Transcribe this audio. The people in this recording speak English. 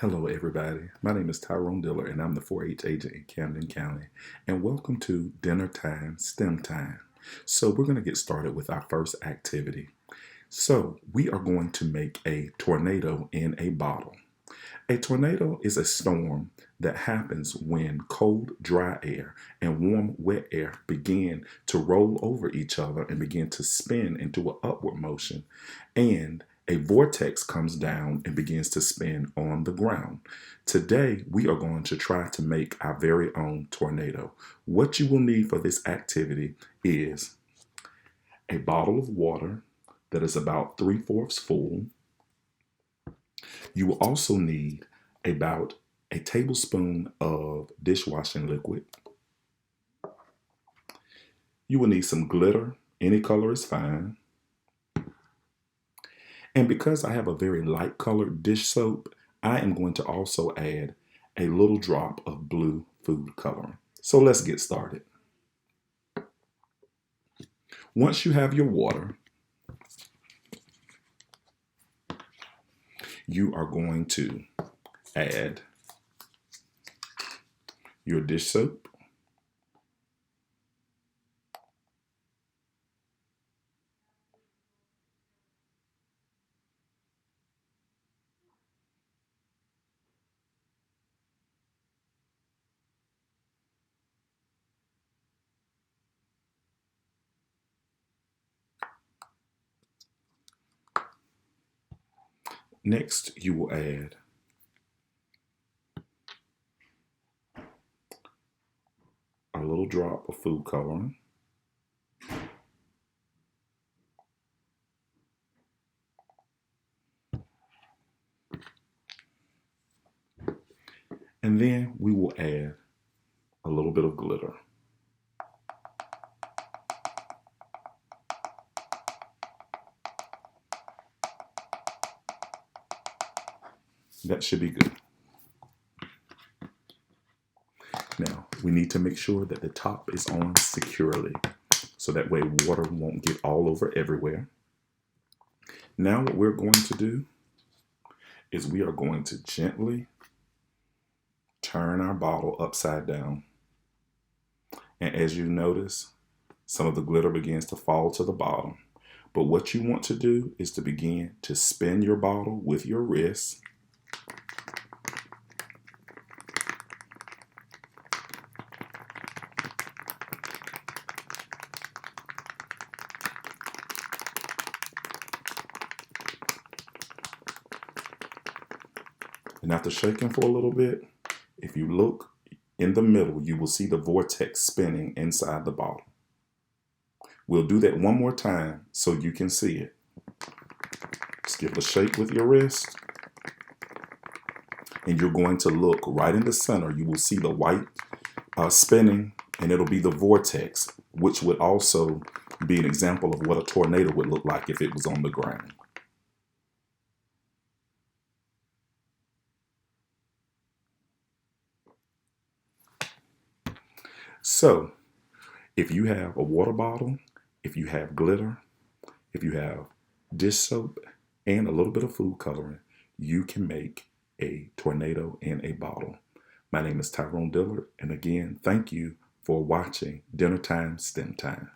Hello, everybody. My name is Tyrone Diller, and I'm the 4-H agent in Camden County. And welcome to Dinner Time, STEM Time. So we're going to get started with our first activity. So we are going to make a tornado in a bottle. A tornado is a storm that happens when cold, dry air and warm, wet air begin to roll over each other and begin to spin into an upward motion, and a vortex comes down and begins to spin on the ground. Today, we are going to try to make our very own tornado. What you will need for this activity is a bottle of water that is about 3/4 full. You will also need about a tablespoon of dishwashing liquid. You will need some glitter. Any color is fine. And because I have a very light colored dish soap, I am going to also add a little drop of blue food coloring. So let's get started. Once you have your water, you are going to add your dish soap. Next, you will add a little drop of food coloring. And then we will add a little bit of glitter. That should be good. Now, we need to make sure that the top is on securely, so that way water won't get all over everywhere. Now what we're going to do is we are going to gently turn our bottle upside down. And as you notice, some of the glitter begins to fall to the bottom. But what you want to do is to begin to spin your bottle with your wrist. And after shaking for a little bit, if you look in the middle, you will see the vortex spinning inside the bottle. We'll do that one more time so you can see it. Just give it a shake with your wrist. And you're going to look right in the center. You will see the white spinning, and it'll be the vortex, which would also be an example of what a tornado would look like if it was on the ground. So, if you have a water bottle, if you have glitter, if you have dish soap, and a little bit of food coloring, you can make a tornado in a bottle. My name is Tyrone Dillard, and again, thank you for watching Dinner Time, STEM Time.